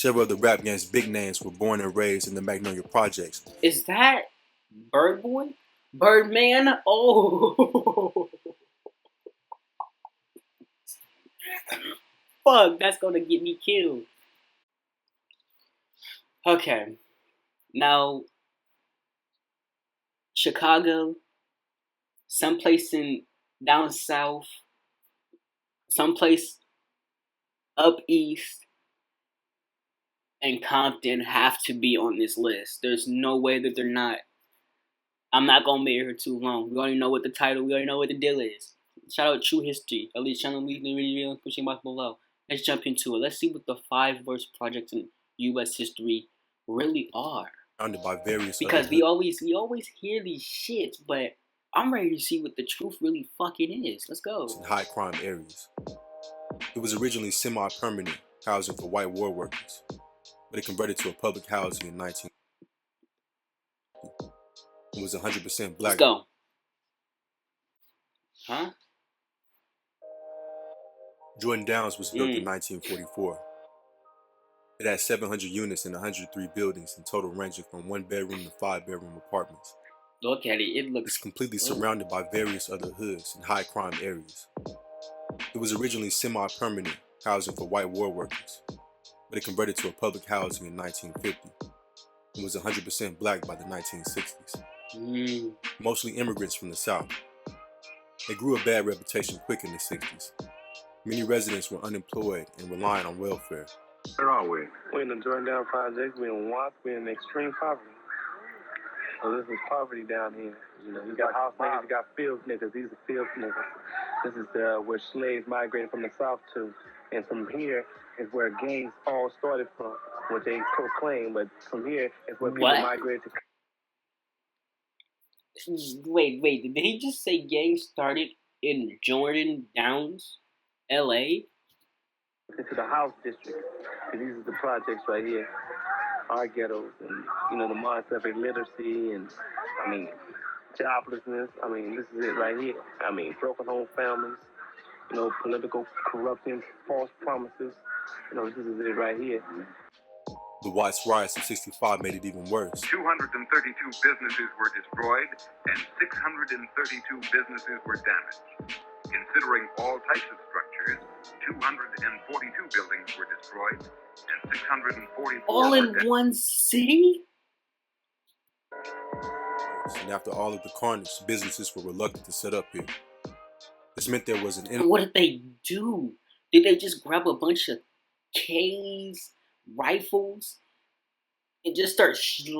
Several of the rap game's big names were born and raised in the Magnolia Projects. Is that Bird Boy? Birdman? Oh. Fuck, that's gonna get me killed. Okay. Now, Chicago, someplace in down south, someplace up east, and Compton have to be on this list. There's no way that they're not. I'm not gonna be here too long. We already know what the title, we already know what the deal is. Shout out True History. At least channel leave the video pushing box below. Let's jump into it. Let's see what the 5 worst projects in US history really are. Surrounded by various Because we always hear these shits, but I'm ready to see what the truth really fucking is. Let's go. In high crime areas. It was originally semi-permanent housing for white war workers, but it converted to a public housing in 19. It was 100% black. Let's go. Huh? Jordan Downs was built in 1944. It had 700 units and 103 buildings in total, ranging from 1-bedroom to 5-bedroom apartments. Look at it. It looks. It's completely surrounded by various other hoods and high crime areas. It was originally semi-permanent housing for white war workers, but it converted to a public housing in 1950. It was 100% black by the 1960s. Mostly immigrants from the South. It grew a bad reputation quick in the 60s. Many residents were unemployed and relying on welfare. Where are we? We're in the Jordan Down Project. We're in Watts. We're in extreme poverty. So this is poverty down here. You know, you got house niggas, you got field niggas. These are field niggas. This is where slaves migrated from the South to. And from here is where gangs all started from, what they proclaim. But from here is where people migrated to. Wait. Did he just say gangs started in Jordan Downs, L.A.? Into the house district. These are the projects right here. Our ghettos. And, you know, the mindset of illiteracy and, joblessness. This is it right here. Broken home families. You know, political corruption, false promises. You know, this is it right here. The Watts riots of '65 made it even worse. 232 businesses were destroyed and 632 businesses were damaged. Considering all types of structures, 242 buildings were destroyed and 644 all in one city? And after all of the carnage, businesses were reluctant to set up here. This meant there was an... What did they do? Did they just grab a bunch of K's, rifles, and just start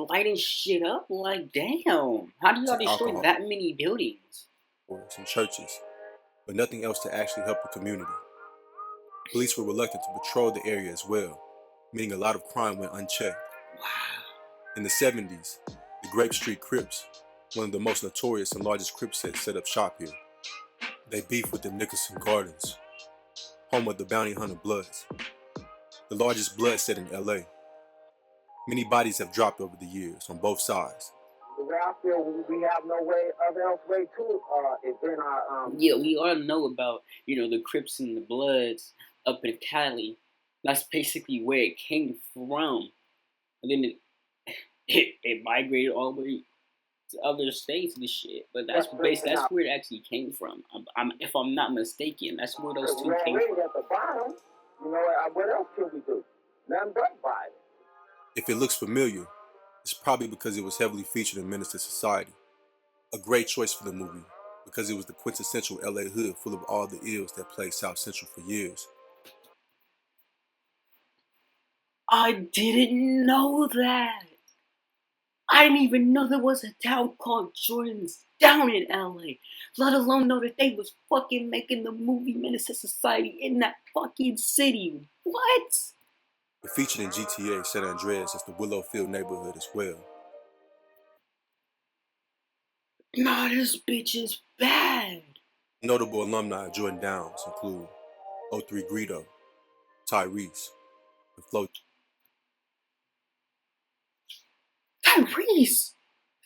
lighting shit up? Like, damn. How do y'all destroy that many buildings? Or some churches, but nothing else to actually help the community. Police were reluctant to patrol the area as well, meaning a lot of crime went unchecked. Wow. In the 70s, the Grape Street Crips, one of the most notorious and largest Crip sets, set up shop here. They beefed with the Nicholson Gardens, home of the Bounty Hunter Bloods, the largest blood set in LA. Many bodies have dropped over the years on both sides. I feel we have no way else way to it's in our Yeah, we all know about, you know, the Crips and the Bloods up in Cali. That's basically where it came from. And then it migrated all the way to other states and shit. But that's where it actually came from. If I'm not mistaken, that's where those two came from. At the bottom, you know, what else can we do? Nothing but violence. If it looks familiar, it's probably because it was heavily featured in Menace to Society. A great choice for the movie, because it was the quintessential LA hood full of all the ills that plagued South Central for years. I didn't know that. I didn't even know there was a town called Jordan's down in LA. Let alone know that they was fucking making the movie Menace to Society in that fucking city. What? It featured in GTA San Andreas as the Willowfield neighborhood as well. Nah, this bitch is bad. Notable alumni of Jordan Downs include 03 Greedo, Tyrese, and Flo.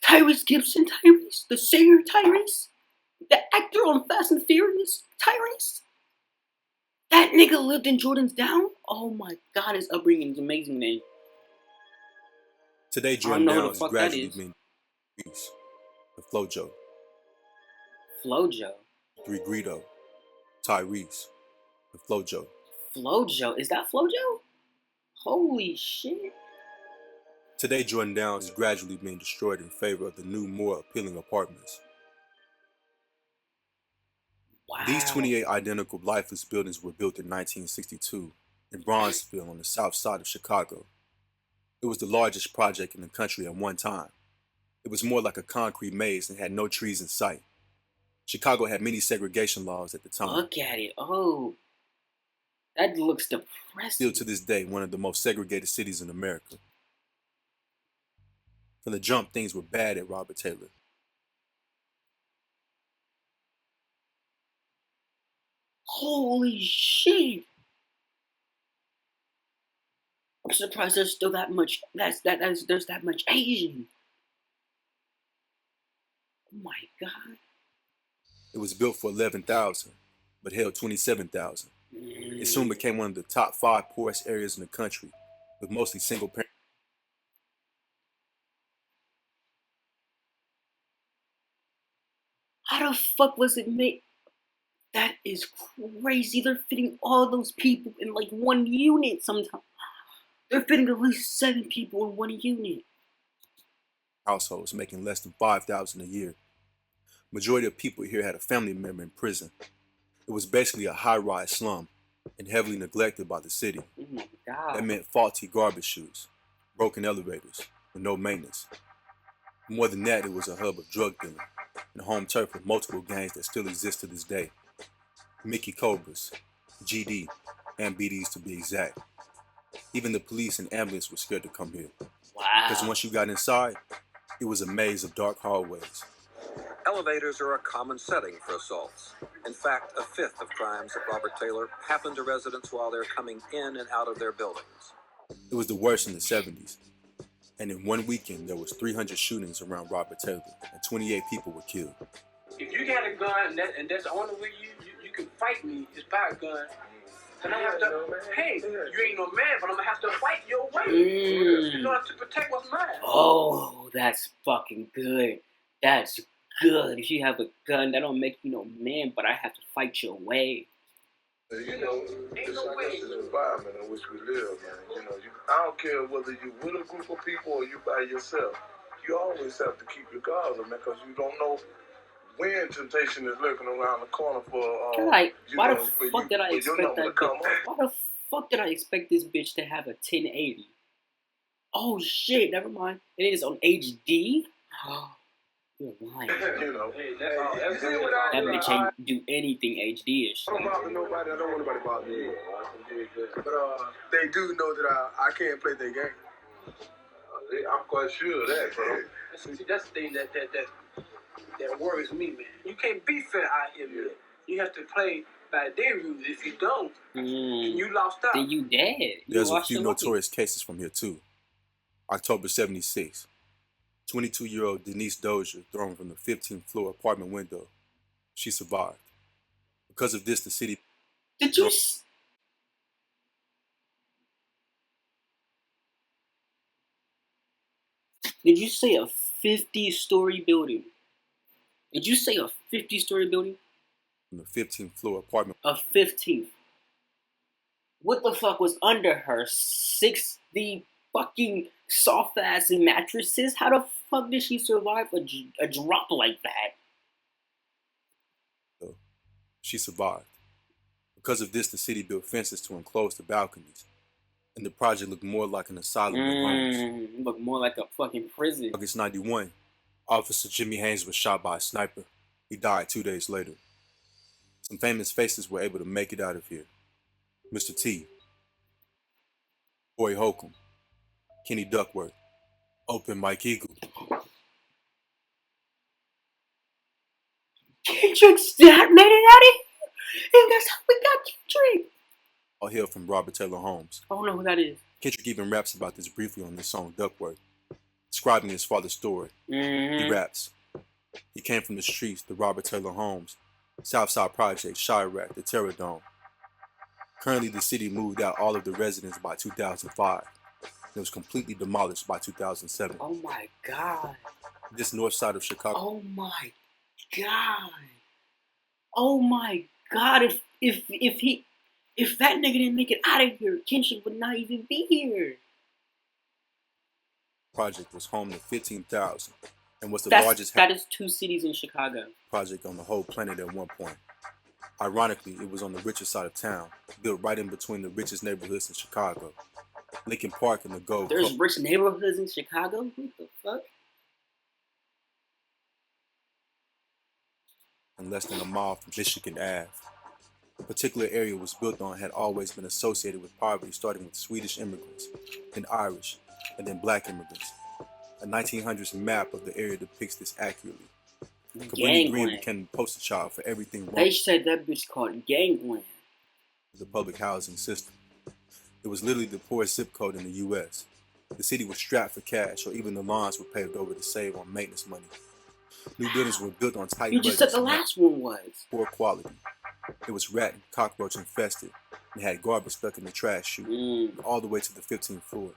Tyrese Gibson, Tyrese, the singer Tyrese, the actor on Fast and Furious, Tyrese. That nigga lived in Jordan's Down? Oh my god, his upbringing is amazing, man. Today, I don't Jordan know who Down the is fuck that gradually is. being Greece, the Flojo, Flojo. Three Greedo, Tyrese, the Flojo. Flojo? Is that Flojo? Holy shit. Today, Jordan Downs is gradually being destroyed in favor of the new, more appealing apartments. Wow. These 28 identical lifeless buildings were built in 1962 in Bronzeville on the south side of Chicago. It was the largest project in the country at one time. It was more like a concrete maze and had no trees in sight. Chicago had many segregation laws at the time. Look at it. Oh. That looks Still depressing. to this day, one of the most segregated cities in America. From the jump, things were bad at Robert Taylor. Holy shit. I'm surprised there's still that much there's that much Asian. Oh my god. It was built for 11,000, but held 27,000. It soon became one of the top 5 poorest areas in the country, with mostly single parents. How the fuck was it made? That is crazy. They're fitting all those people in like one unit sometimes. They're fitting at least 7 people in one unit. Households making less than 5,000 a year. Majority of people here had a family member in prison. It was basically a high-rise slum and heavily neglected by the city. Oh my god. That meant faulty garbage chutes, broken elevators, and no maintenance. More than that, it was a hub of drug dealing and home turf of multiple gangs that still exist to this day. Mickey Cobras, GD, and BDs to be exact. Even the police and ambulance were scared to come here. Because Wow. once you got inside, it was a maze of dark hallways. Elevators are a common setting for assaults. In fact, a fifth of crimes at Robert Taylor happen to residents while they're coming in and out of their buildings. It was the worst in the 70s. And in one weekend, there was 300 shootings around Robert Taylor, and 28 people were killed. If you got a gun and that's the only way you can fight me is by a gun, then I have to, hey, you ain't no man, but I'm going to have to fight your way in order to protect what's mine. Oh, that's fucking good. That's good. If you have a gun, that don't make you no man, but I have to fight your way. You know, Ain't it's no like way. this environment in which we live, man. You know, I don't care whether you with a group of people or you by yourself. You always have to keep your guards up, man, because you don't know when temptation is lurking around the corner for. Like, you why know, the for fuck you- did I for your expect number that? to come up. Why the fuck did I expect this bitch to have a 1080? Oh shit, never mind. It is on HD. You're lying. You know, Hey, you see what I That do? bitch ain't do anything HD-ish. I don't bother nobody. I don't want nobody to bother me. But they do know that I can't play their game. I'm quite sure of that, bro. See, that's the thing that worries me, man. You can't be fair out here, man. You have to play by their rules. If you don't, you lost out. Then you dead. You There's a lost few your money. notorious cases from here too. October 76. 22-year-old Denise Dozier thrown from the 15th floor apartment window. She survived. Because of this, the city... Did you? Did you say a 50-story building? Did you say a 50-story building? From the 15th floor apartment... A 15th. What the fuck was under her? 60 fucking soft ass mattresses? How the fuck did she survive a drop like that? She survived. Because of this, the city built fences to enclose the balconies. And the project looked more like an asylum than homes. Look more like a fucking prison. August 91, Officer Jimmy Haynes was shot by a sniper. He died 2 days later. Some famous faces were able to make it out of here. Mr. T, Corey Holcomb, Kenny Duckworth, Open Mike Eagle. Kendrick's dad made it out of here? And that's how we got Kendrick. All hail from Robert Taylor Holmes. I don't know who that is. Kendrick even raps about this briefly on his song Duckworth, describing his father's story. He raps, he came from the streets, the Robert Taylor Holmes, Southside Project, Chirac, the Terror Dome. Currently, the city moved out all of the residents by 2005. It was completely demolished by 2007. Oh my God. This north side of Chicago. Oh my God. Oh my God. If that nigga didn't make it out of here, Kenshin would not even be here. Project was home to 15,000 and was the largest That is 2 cities in Chicago. project on the whole planet at one point. Ironically, it was on the richest side of town, built right in between the richest neighborhoods in Chicago. Lincoln Park and the Gold There's Coast. rich neighborhoods in Chicago? What the fuck? And less than a mile from Michigan Ave. The particular area it was built on had always been associated with poverty, starting with Swedish immigrants, then Irish, and then black immigrants. A 1900s map of the area depicts this accurately. Cabrini Green became the poster child for everything wrong They said that bitch called gangland. with the public housing system. It was literally the poorest zip code in the U.S. The city was strapped for cash, or even the lawns were paved over to save on maintenance money. New buildings were built on tight You just said budgets the and had last one was. poor quality. It was rat and cockroach infested and had garbage stuck in the trash chute all the way to the 15th floor.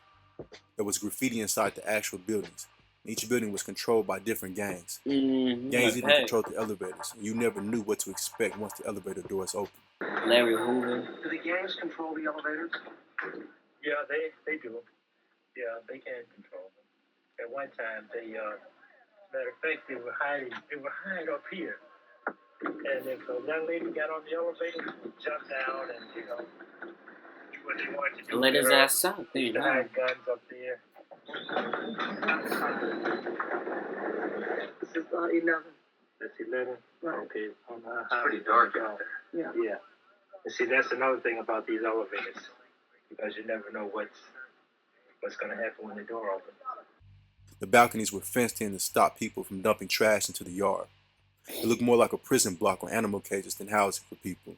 There was graffiti inside the actual buildings. Each building was controlled by different gangs. Gangs even controlled the elevators, and you never knew what to expect once the elevator doors opened. Larry Hoover. Do the gangs control the elevators? Yeah, they do. Yeah, they can control them. At one time, matter of fact, they were hiding up here. And if a young lady got on the elevator, she would jump down and, do what they wanted to do. Let his ass out They there, huh? had guns up there. This is 11. That's 11? Right. Okay. It's pretty dark out there. Yeah. Yeah. And see, that's another thing about these elevators, because you never know what's going to happen when the door opens. The balconies were fenced in to stop people from dumping trash into the yard. It looked more like a prison block or animal cages than housing for people.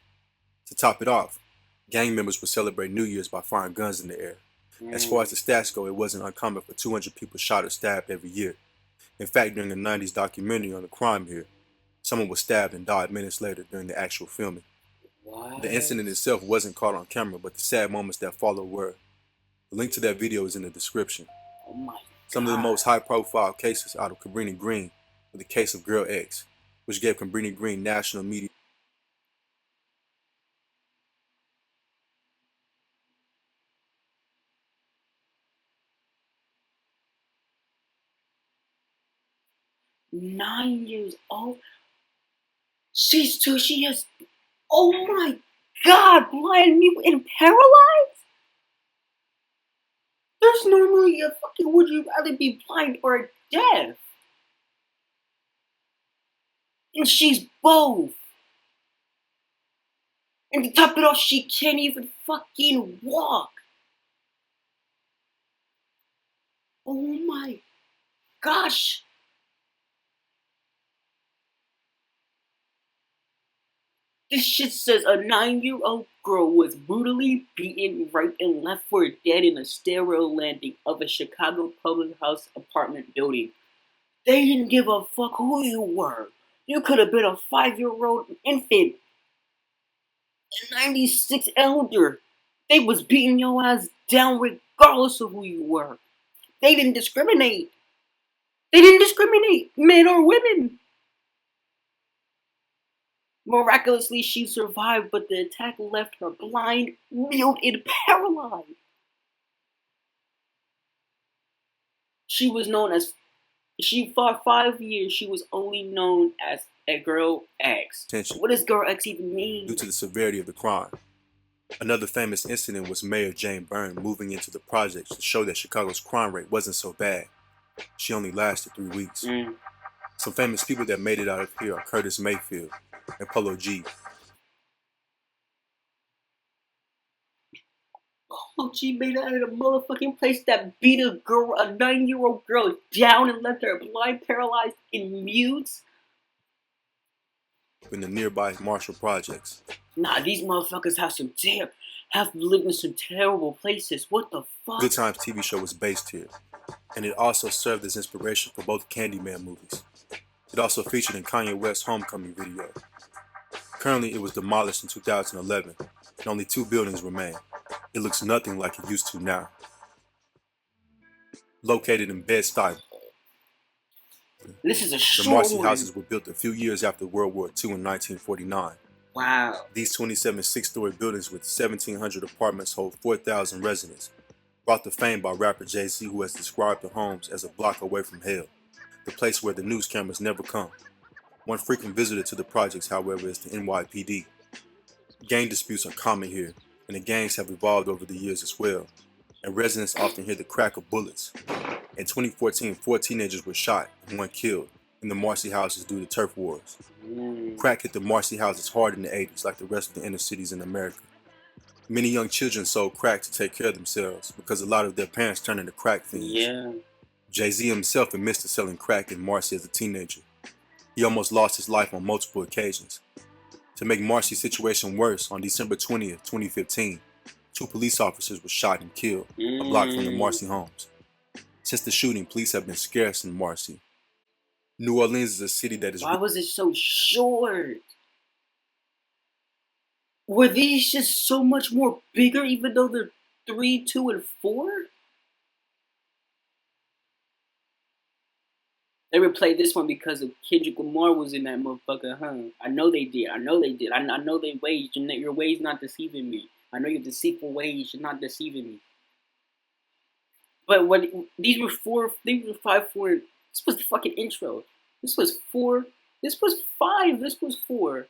To top it off, gang members would celebrate New Year's by firing guns in the air. As far as the stats go, it wasn't uncommon for 200 people shot or stabbed every year. In fact, during the 90s documentary on the crime here, someone was stabbed and died minutes later during the actual filming. What? The incident itself wasn't caught on camera, but the sad moments that followed were. The link to that video is in the description. Oh my God. Some of the most high-profile cases out of Cabrini Green were the case of Girl X, which gave Cabrini Green national media. "9 years old? She has, oh my God, blind, mute, and paralyzed? There's normally a fucking, would you rather be blind or deaf? And she's both. And to top it off, she can't even fucking walk. Oh my gosh. This shit says a 9-year-old girl was brutally beaten right and left for dead in a stairwell landing of a Chicago public house apartment building. They didn't give a fuck who you were. You could have been a 5-year-old infant. A 96 elder. They was beating your ass down regardless of who you were. They didn't discriminate. Men or women. Miraculously, she survived, but the attack left her blind, mute, and paralyzed. She was known as, for 5 years, she was only known as a Girl X. Attention. What does Girl X even mean? Due to the severity of the crime. Another famous incident was Mayor Jane Byrne moving into the projects to show that Chicago's crime rate wasn't so bad. She only lasted 3 weeks. Some famous people that made it out of here are Curtis Mayfield and Polo G. Polo G made it out of a motherfucking place that beat a 9-year-old girl down and left her blind, paralyzed, and mute. In the nearby Marshall projects. Nah, these motherfuckers have lived in some terrible places. What the fuck? Good Times TV show was based here, and it also served as inspiration for both Candyman movies. It also featured in Kanye West's Homecoming video. Currently, it was demolished in 2011, and only 2 buildings remain. It looks nothing like it used to now. Located in Bed-Stuy, This is a the short Marcy one. houses were built a few years after World War II in 1949. Wow. These 27 six-story buildings with 1,700 apartments hold 4,000 residents, brought to fame by rapper Jay-Z, who has described the homes as a block away from hell, the place where the news cameras never come. One frequent visitor to the projects, however, is the NYPD. Gang disputes are common here, and the gangs have evolved over the years as well, and residents often hear the crack of bullets. In 2014, 4 teenagers were shot and 1 killed in the Marcy houses due to turf wars. Crack hit the Marcy houses hard in the 80s, like the rest of the inner cities in America. Many young children sold crack to take care of themselves because a lot of their parents turned into crack fiends. Yeah. Jay-Z himself admits to selling crack in Marcy as a teenager. He almost lost his life on multiple occasions. To make Marcy's situation worse, on December 20th, 2015, 2 police officers were shot and killed a block from the Marcy homes. Since the shooting, police have been scarce in Marcy. New Orleans is a city that is... Why was it so short? Were these just so much more bigger even though they're 3, 2, and 4? They replayed this one because of Kendrick Lamar was in that motherfucker, huh? I know they did. I know they did. I know they ways. Your ways not deceiving me. I know your deceitful ways. You're not deceiving me. But when these were 4, these were 5, 4. This was the fucking intro. This was 4. This was 5. This was 4.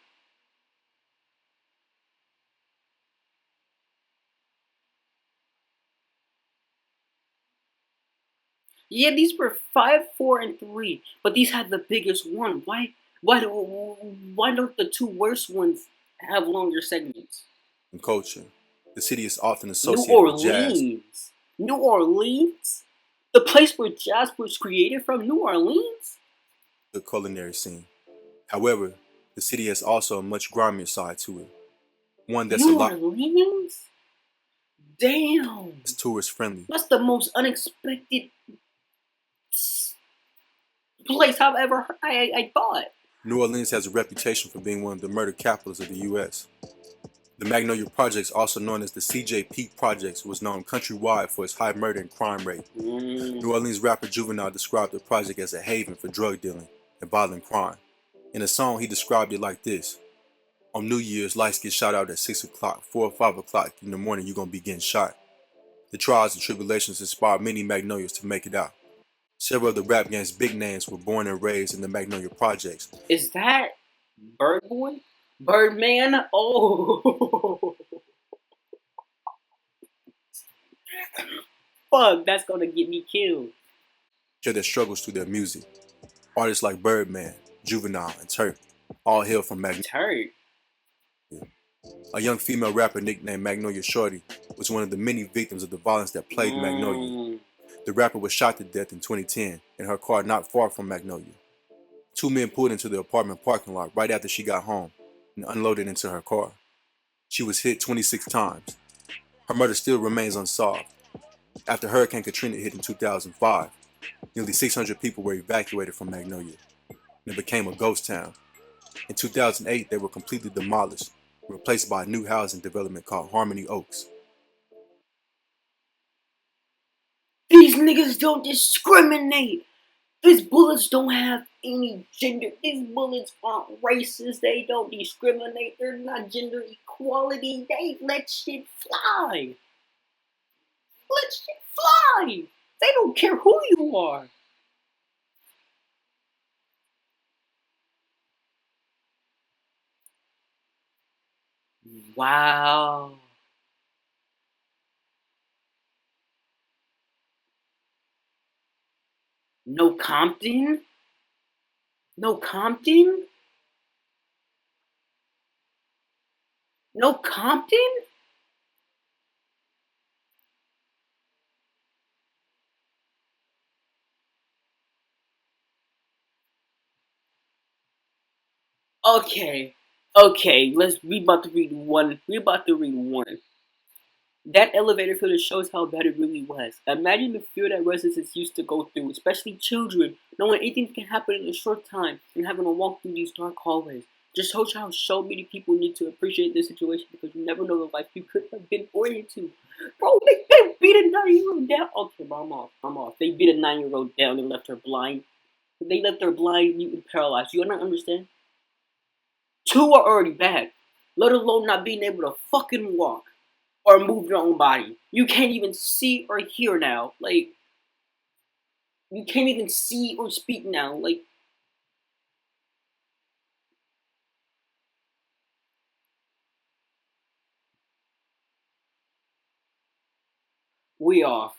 Yeah, these were 5, 4, and 3. But these had the biggest one. Why don't the 2 worst ones have longer segments? In culture, the city is often New associated with jazz. Orleans. New Orleans? The place where jazz was created from? New Orleans? The culinary scene. However, the city has also a much grimier side to it. One that's New a lot Orleans? Damn. tourist friendly. That's the most unexpected place I've ever heard. I thought. New Orleans has a reputation for being one of the murder capitals of the U.S. The Magnolia Projects, also known as the C.J. Peak Projects, was known countrywide for its high murder and crime rate. New Orleans rapper Juvenile described the project as a haven for drug dealing and violent crime. In a song, he described it like this: on New Year's, lights get shot out at 6 o'clock, 4 or 5 o'clock in the morning, you're going to be getting shot. The trials and tribulations inspired many Magnolias to make it out. Several of the rap game's big names were born and raised in the Magnolia Projects. Is that Bird Boy? Birdman? Oh. Fuck, that's gonna get me killed. Share their struggles through their music. Artists like Birdman, Juvenile, and Turk all hail from Magnolia. Turk? A young female rapper nicknamed Magnolia Shorty was one of the many victims of the violence that plagued Magnolia. The rapper was shot to death in 2010 in her car not far from Magnolia. 2 men pulled into the apartment parking lot right after she got home and unloaded into her car. She was hit 26 times. Her murder still remains unsolved. After Hurricane Katrina hit in 2005, nearly 600 people were evacuated from Magnolia, and it became a ghost town. In 2008, they were completely demolished, replaced by a new housing development called Harmony Oaks. These niggas don't discriminate. These bullets don't have any gender. These bullets aren't racist. They don't discriminate. They're not gender equality. They let shit fly. Let shit fly. They don't care who you are. Wow. No Compton? No Compton? No Compton? Okay. We about to read one. That elevator footage shows how bad it really was. Imagine the fear that residents used to go through, especially children, knowing anything can happen in a short time and having to walk through these dark hallways. Just show how so many people need to appreciate this situation because you never know the life you could have been born into. Bro, they beat a 9-year-old down. Okay, bro, I'm off. They beat a 9-year-old down and left her blind. They left her blind, mute, and paralyzed. You don't understand? 2 are already bad, let alone not being able to fucking walk or move your own body. You can't even see or hear now. Like, you can't even see or speak now. Like, we off.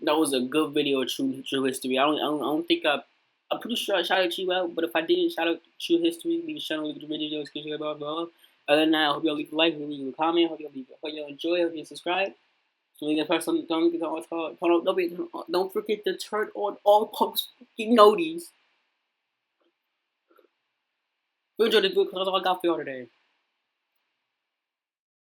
That was a good video of true history. I don't think I'm pretty sure I shouted you out, but if I didn't shout out true history, leave a channel, leave the videos, blah blah. Other than that, I hope y'all leave a like, leave a comment, hope y'all enjoy, hope you subscribe. So you press on, don't forget to turn on all post notice. We enjoyed the video because that's all I got for y'all today.